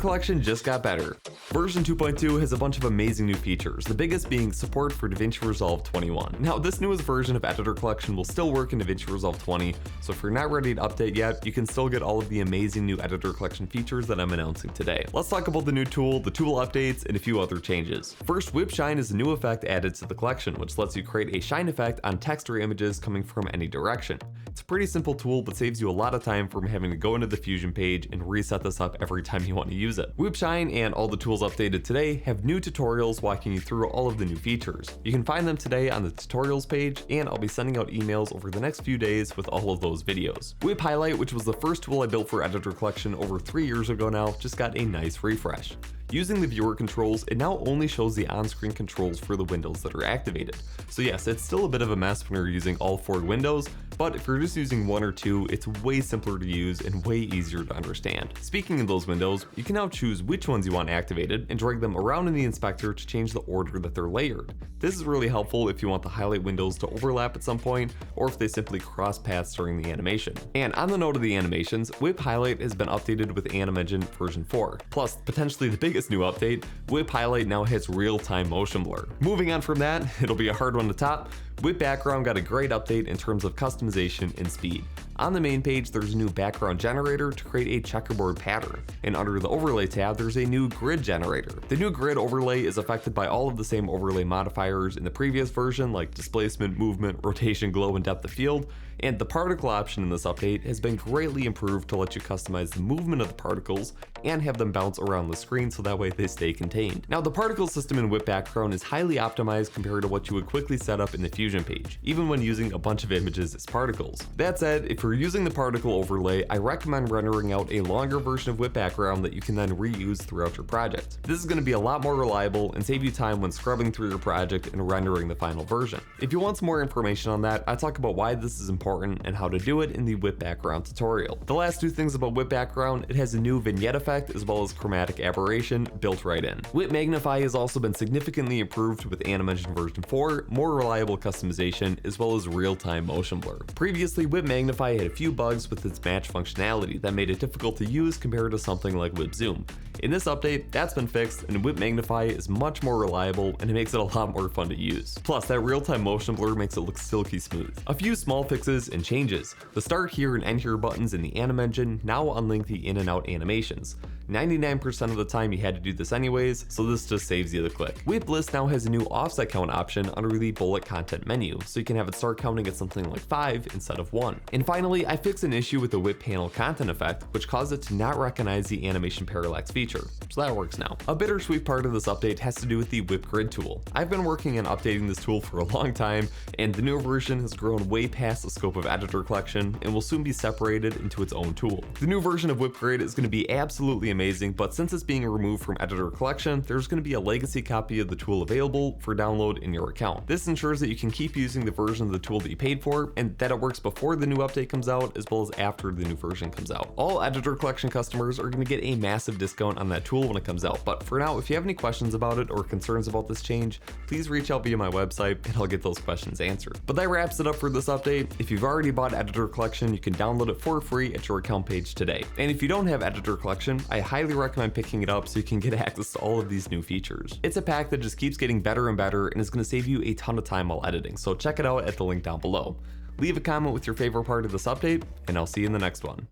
EditorCollection just got better. Version 2.2 has a bunch of amazing new features, the biggest being support for DaVinci Resolve 21. Now, this newest version of EditorCollection will still work in DaVinci Resolve 20, so if you're not ready to update yet, you can still get all of the amazing new EditorCollection features that I'm announcing today. Let's talk about the new tool, the tool updates, and a few other changes. First, WippShine is a new effect added to the collection, which lets you create a shine effect on text or images coming from any direction. It's a pretty simple tool, but saves you a lot of time from having to go into the Fusion page and reset this up every time you want to use it. WippShine and all the tools updated today have new tutorials walking you through all of the new features. You can find them today on the tutorials page, and I'll be sending out emails over the next few days with all of those videos. WippHighlight, which was the first tool I built for EditorCollection over 3 years ago now, just got a nice refresh. Using the viewer controls, it now only shows the on-screen controls for the windows that are activated. So yes, it's still a bit of a mess when you're using all 4 windows, but if you're just using 1 or 2, it's way simpler to use and way easier to understand. Speaking of those windows, you can now choose which ones you want activated and drag them around in the inspector to change the order that they're layered. This is really helpful if you want the highlight windows to overlap at some point, or if they simply cross paths during the animation. And on the note of the animations, WippHighlight has been updated with Animation version 4. Plus, potentially the biggest new update, WippHighlight now has real-time motion blur. Moving on from that, it'll be a hard one to top. WippBackground got a great update in terms of customization and speed. On the main page, there's a new background generator to create a checkerboard pattern, and under the overlay tab, there's a new grid generator. The new grid overlay is affected by all of the same overlay modifiers in the previous version, like displacement, movement, rotation, glow, and depth of field, and the particle option in this update has been greatly improved to let you customize the movement of the particles and have them bounce around the screen so that way they stay contained. Now, the particle system in WippBackground is highly optimized compared to what you would quickly set up in the Fusion page, even when using a bunch of images as particles. That said, if you're using the particle overlay, I recommend rendering out a longer version of WippBackground that you can then reuse throughout your project. This is going to be a lot more reliable and save you time when scrubbing through your project and rendering the final version. If you want some more information on that, I talk about why this is important and how to do it in the WippBackground tutorial. The last 2 things about WippBackground, it has a new vignette effect as well as chromatic aberration built right in. WippMagnify has also been significantly improved with Animation version 4, more reliable customization, as well as real-time motion blur. Previously, WippMagnify had a few bugs with its match functionality that made it difficult to use compared to something like WippZoom. In this update, that's been fixed, and WippMagnify is much more reliable and it makes it a lot more fun to use. Plus, that real-time motion blur makes it look silky smooth. A few small fixes and changes. The start here and end here buttons in the Anim engine now unlink the in and out animations. 99% of the time you had to do this anyways, so this just saves you the click. WippList now has a new offset count option under the bullet content menu, so you can have it start counting at something like 5 instead of 1. And finally, I fixed an issue with the Whip panel content effect, which caused it to not recognize the animation parallax feature, so that works now. A bittersweet part of this update has to do with the Whip Grid tool. I've been working on updating this tool for a long time, and the new version has grown way past the scope of EditorCollection and will soon be separated into its own tool. The new version of Whip Grid is going to be absolutely amazing, but since it's being removed from EditorCollection, there's going to be a legacy copy of the tool available for download in your account. This ensures that you can keep using the version of the tool that you paid for, and that it works before the new update comes out as well as after the new version comes out. All EditorCollection customers are going to get a massive discount on that tool when it comes out, but for now, if you have any questions about it or concerns about this change, please reach out via my website and I'll get those questions answered. But that wraps it up for this update. If you've already bought EditorCollection, you can download it for free at your account page today. And if you don't have EditorCollection, I highly recommend picking it up so you can get access to all of these new features. It's a pack that just keeps getting better and better and is going to save you a ton of time while editing, so check it out at the link down below. Leave a comment with your favorite part of this update, and I'll see you in the next one.